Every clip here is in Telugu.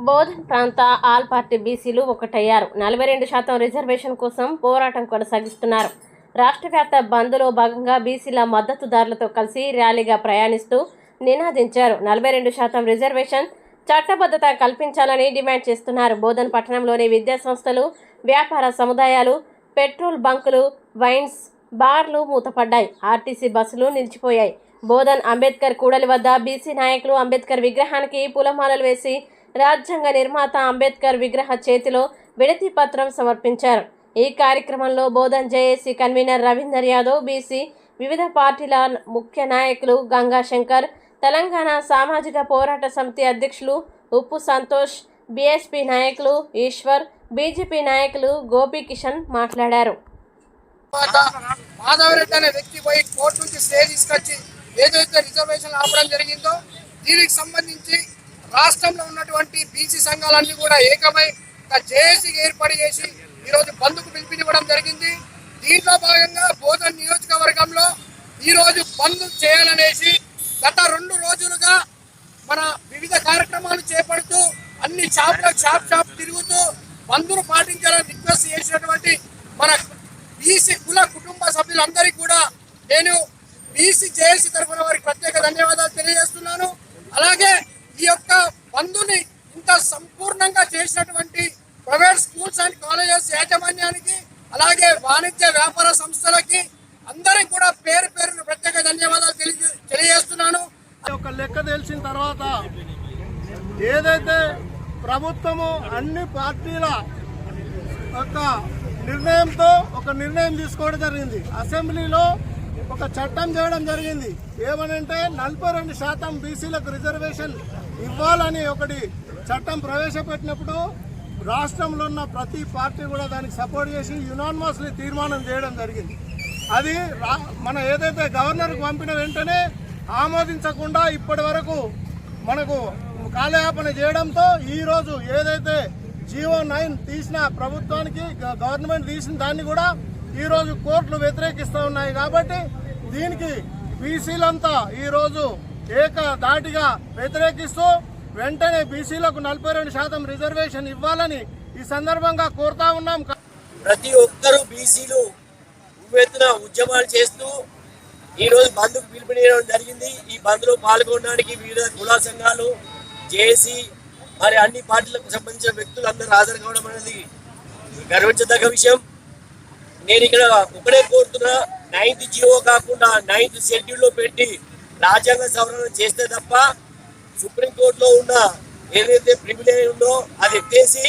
బోధన్ ప్రాంత ఆల్ పార్టీ బీసీలు ఒకటయ్యారు. 42% రిజర్వేషన్ కోసం పోరాటం కొనసాగిస్తున్నారు. రాష్ట్ర వ్యాప్త బంద్లో భాగంగా బీసీల మద్దతుదారులతో కలిసి ర్యాలీగా ప్రయాణిస్తూ నినాదించారు. 42% రిజర్వేషన్ చట్టబద్ధత కల్పించాలని డిమాండ్ చేస్తున్నారు. బోధన్ పట్టణంలోని విద్యాసంస్థలు, వ్యాపార సముదాయాలు, పెట్రోల్ బంకులు, వైన్స్ బార్లు మూతపడ్డాయి. ఆర్టీసీ బస్సులు నిలిచిపోయాయి. బోధన్ అంబేద్కర్ కూడలి వద్ద బీసీ నాయకులు అంబేద్కర్ విగ్రహానికి పూలమాలలు వేసి రాజ్యాంగ నిర్మాత అంబేద్కర్ విగ్రహ చేతిలో వినతి పత్రం సమర్పించారు. ఈ కార్యక్రమంలో Bodhan JAC convener Ravinder Yadav, BC వివిధ పార్టీల ముఖ్య నాయకులు గంగా శంకర్, తెలంగాణ సామాజిక పోరాట సమితి అధ్యక్షులు ఉప్పు సంతోష్, బీఎస్పీ నాయకులు ఈశ్వర్, బీజేపీ నాయకులు గోపి కిషన్ మాట్లాడారు. మాధవరెడ్డి అనే వ్యక్తి పోయి కోర్టు నుంచి స్టే తీసుకొచ్చి ఏదైతే రిజర్వేషన్ ఆపడం జరిగిందో దీనికి సంబంధించి రాష్ట్రంలో ఉన్నటువంటి బీసీ సంఘాలన్నీ కూడా ఏకమై జేఏసీ ఏర్పాటు చేసి ఈరోజు బంద్కు పిలుపునివ్వడం జరిగింది. దీంట్లో భాగంగా బోధన్ నియోజకవర్గంలో ఈరోజు బంద్ చేయాలనేసి గత 2 రోజులుగా మన వివిధ కార్యక్రమాలు చేపడుతూ అన్ని షాప్ తిరుగుతూ బంద్ను పాటించాలని రిక్వెస్ట్ చేసినటువంటి మన బీసీ కుల కుటుంబ సభ్యులందరికీ కూడా నేను బీసీ జేఏసీ తరఫున వారికి ప్రత్యేక ధన్యవాదాలు తెలియజేస్తున్నాను. అలాగే ఈ యొక్క బంద్ని ఇంత సంపూర్ణంగా చేసినటువంటి ప్రైవేట్ స్కూల్స్ అండ్ కాలేజెస్ యాజమాన్యానికి, అలాగే వాణిజ్య వ్యాపార సంస్థలకి అందరికి కూడా పేరు పేరున ప్రత్యేక ధన్యవాదాలు తెలియజేస్తున్నాను. ఒక లెక్క తెలిసిన తర్వాత ఏదైతే ప్రభుత్వము అన్ని పార్టీల యొక్క నిర్ణయంతో ఒక నిర్ణయం తీసుకోవడం జరిగింది. అసెంబ్లీలో ఒక చట్టం చేయడం జరిగింది. ఏమనంటే 42% బీసీలకు రిజర్వేషన్ ఇవ్వాలని ఒకటి చట్టం ప్రవేశపెట్టినప్పుడు రాష్ట్రంలో ఉన్న ప్రతి పార్టీ కూడా దానికి సపోర్ట్ చేసి యునానిమస్లీ తీర్మానం చేయడం జరిగింది. అది మన ఏదైతే గవర్నర్కు పంపిన వెంటనే ఆమోదించకుండా ఇప్పటి వరకు మనకు కాలయాపన చేయడంతో ఈరోజు ఏదైతే GO9 తీసిన ప్రభుత్వానికి గవర్నమెంట్ తీసిన దాన్ని కూడా ఈరోజు కోర్టులు వ్యతిరేకిస్తూ ఉన్నాయి. కాబట్టి దీనికి బీసీలంతా ఈరోజు ఏకధాటిగా వ్యతిరేకిస్తూ వెంటనే బీసీలకు 42% రిజర్వేషన్ ఇవ్వాలని ఈ సందర్భంగా కోరుతా ఉన్నాం. ప్రతి ఒక్కరూ బీసీలు ఉవ్వెత్తున ఉద్యమాలు చేస్తూ ఈరోజు బంద్కు పిలుపునివ్వడం జరిగింది. ఈ బంద్లో పాల్గొనడానికి వివిధ కుల సంఘాలు, జేఏసీ మరి అన్ని పార్టీలకు సంబంధించిన వ్యక్తులు అందరూ హాజరు కావడం అనేది గర్వించదగ్గ విషయం. నేను ఇక్కడ ఒకటే కోరుతున్నా, 9th GO కాకుండా 9th షెడ్యూల్లో పెట్టి రాజ్యాంగ సవరణ చేస్తే తప్ప సుప్రీంకోర్టులో ఉన్న ఏదైతే ప్రివిలేజ్ ఉందో అది ఎత్తేసి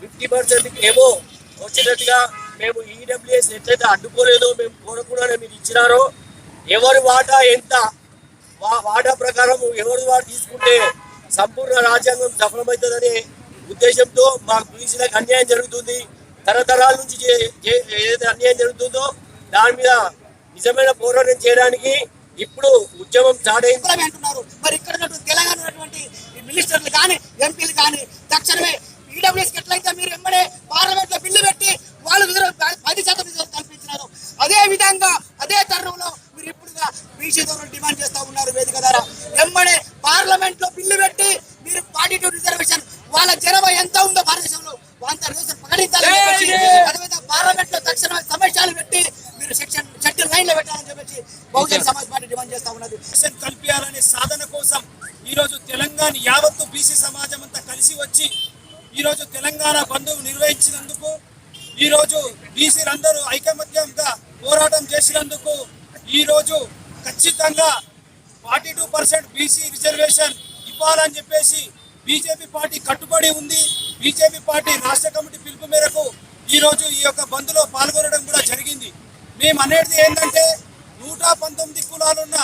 50% ఏమో వచ్చేటట్టుగా మేము ఈడబ్ల్యూఎస్ ఎట్లయితే అడ్డుకోలేదో మేము కోరకుండానే మీరు ఇచ్చినారో ఎవరి వాటా ఎంత వాటా ప్రకారం ఎవరి వాటా తీసుకుంటే సంపూర్ణ రాజ్యాంగం సఫలమవుతుందనే ఉద్దేశంతో మాకు బీసీలకు అన్యాయం జరుగుతుంది. తరతరాల నుంచి ఏదైతే అన్యాయం జరుగుతుందో దాని మీద నిజమైన పోరాటం చేయడానికి ఇప్పుడు ఉద్యమం స్టార్ట్ అయింది అంటున్నారు. మరి ఇక్కడ తెలంగాణ ఉన్నటువంటి మినిస్టర్లు కానీ ఎంపీలు కానీ తక్షణమే ఈడబ్ల్యూఎస్ ఎట్లయితే మీరు వెంబడే పార్లమెంట్ లో బిల్లు పెట్టి వాళ్ళు 10% కల్పించినారు, అదే విధంగా అదే తరుణంలో మీరు ఇప్పుడుగా బీసీ ద్వారా డిమాండ్ చేస్తా ఉన్నారు. వేదిక ద్వారా వెంబడే పార్లమెంట్ లో బిల్లు పెట్టి మీరు 42 రిజర్వేషన్ వాళ్ళ జనాభా ఎంత ఉందో భారతదేశంలో అంత రిజర్వేషన్ ప్రకటించాలి. అదేవిధంగా పార్లమెంట్ లో తక్షణ సమస్యలు పెట్టి మీరు షెడ్యూల్ 9 లో పెట్టాలని చెప్పేసి బహుజన సమాజ్ పార్టీ డిమాండ్ చేస్తా ఉన్నది. కల్పించాలనే సాధన కోసం ఈరోజు తెలంగాణ యావత్తు బీసీ సమాజం అంతా కలిసి వచ్చి ఈరోజు తెలంగాణ బంధువు నిర్వహించినందుకు, ఈరోజు బీసీలందరూ ఐకమత్యంగా పోరాటం చేసినందుకు ఈరోజు ఖచ్చితంగా 42% బీసీ రిజర్వేషన్ ఇవ్వాలని చెప్పేసి బీజేపీ పార్టీ కట్టుబడి ఉంది. బీజేపీ పార్టీ రాష్ట్ర కమిటీ పిలుపు మేరకు ఈరోజు ఈ యొక్క బంద్లో పాల్గొనడం కూడా జరిగింది. మేము అనేది ఏంటంటే 119 కులాలున్న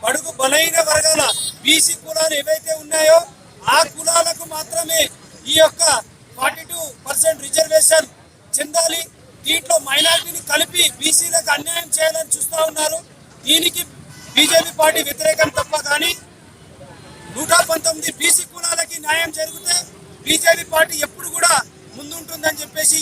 బడుగు బలైన వర్గాల బీసీ కులాలు ఏవైతే ఉన్నాయో ఆ కులాలకు మాత్రమే ఈ యొక్క 42% రిజర్వేషన్ చెందాలి. దీంట్లో మైనారిటీని కలిపి బీసీలకు అన్యాయం చేయాలని చూస్తూ ఉన్నారు. దీనికి బీజేపీ పార్టీ వ్యతిరేకం తప్ప కానీ 119 బీసీ కులాలకి న్యాయం జరిగితే బీజేపీ పార్టీ ఎప్పుడు కూడా ముందుంటుందని చెప్పేసి